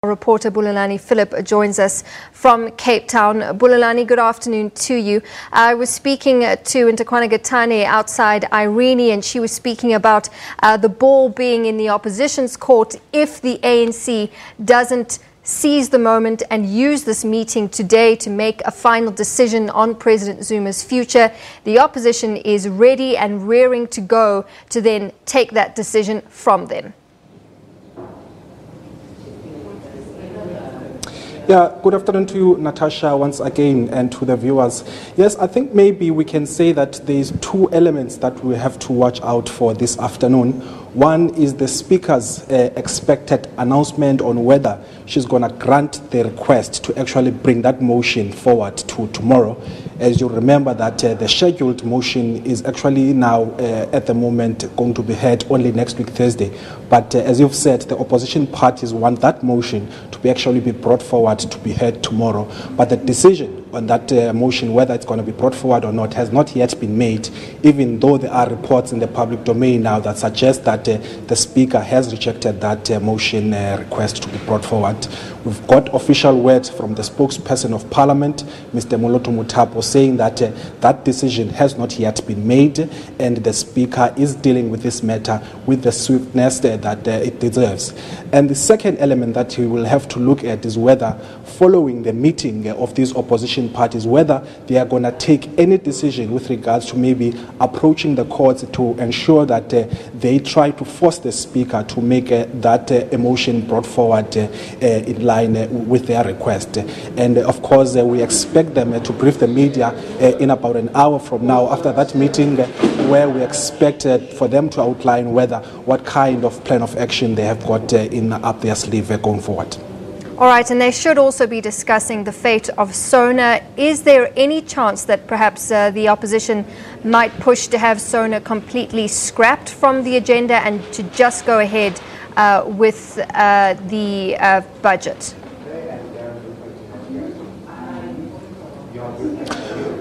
Reporter Bulelani Phillip joins us from Cape Town. Bulelani, good afternoon to you. I was speaking to Ntakwana Gatane outside Irene, and she was speaking about the ball being in the opposition's court if the ANC doesn't seize the moment and use this meeting today to make a final decision on President Zuma's future. The opposition is ready and rearing to go to then take that decision from them. Yeah, good afternoon to you, Natasha, once again, and to the viewers. Yes, I think maybe we can say that there's two elements that we have to watch out for this afternoon. One is the Speaker's expected announcement on whether she's going to grant the request to actually bring that motion forward to tomorrow. As you remember that the scheduled motion is actually now at the moment going to be heard only next week Thursday. But as you've said, the opposition parties want that motion to actually be brought forward to be heard tomorrow. But the decision on that motion, whether it's going to be brought forward or not, has not yet been made, even though there are reports in the public domain now that suggest that the Speaker has rejected that motion request to be brought forward. We've got official word from the spokesperson of Parliament, Mr. Moloto Mutapo, saying that that decision has not yet been made and the Speaker is dealing with this matter with the swiftness that it deserves. And the second element that we will have to look at is whether, following the meeting of these opposition parties, whether they are going to take any decision with regards to maybe approaching the courts to ensure that they try to force the Speaker to make that motion brought forward in line with their request. And of course, we expect them to brief the media in about an hour from now after that meeting, where we expect for them to outline what kind of plan of action they have got up their sleeve going forward. All right, and they should also be discussing the fate of SONA. Is there any chance that perhaps the opposition might push to have SONA completely scrapped from the agenda and to just go ahead with the budget?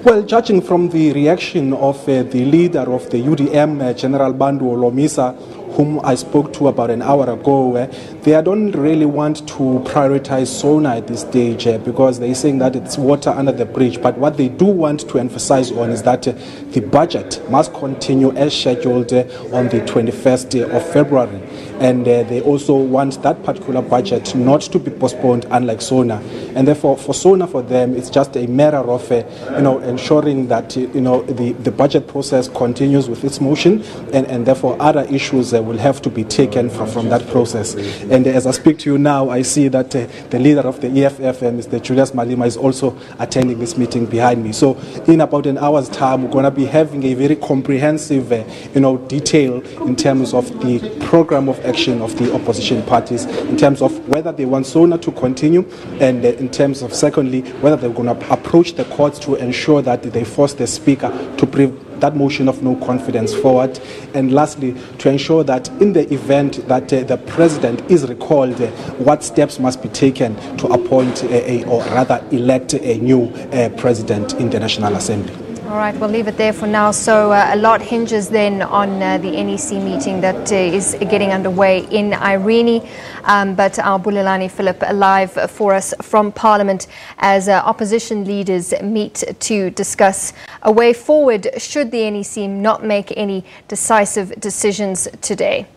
Well, judging from the reaction of the leader of the UDM, General Bandu Olomisa, whom I spoke to about an hour ago, they don't really want to prioritize SONA at this stage because they're saying that it's water under the bridge. But what they do want to emphasize on is that the budget must continue as scheduled on the 21st of February. And they also want that particular budget not to be postponed, unlike SONA. And therefore, for SONA, for them, it's just a matter of ensuring that the budget process continues with its motion, and therefore other issues will have to be taken from that process. And as I speak to you now, I see that the leader of the EFF, Mr. Julius Malema, is also attending this meeting behind me. So in about an hour's time, we're going to be having a very comprehensive detail in terms of the program of action of the opposition parties, in terms of whether they want SONA to continue, and in terms of, secondly, whether they're going to approach the courts to ensure that they force the Speaker to bring that motion of no confidence forward, and lastly, to ensure that in the event that the President is recalled, what steps must be taken to appoint or rather elect a new President in the National Assembly. All right, we'll leave it there for now. So a lot hinges then on the NEC meeting that is getting underway in Irene. But our Bulelani Phillip live for us from Parliament as opposition leaders meet to discuss a way forward should the NEC not make any decisive decisions today.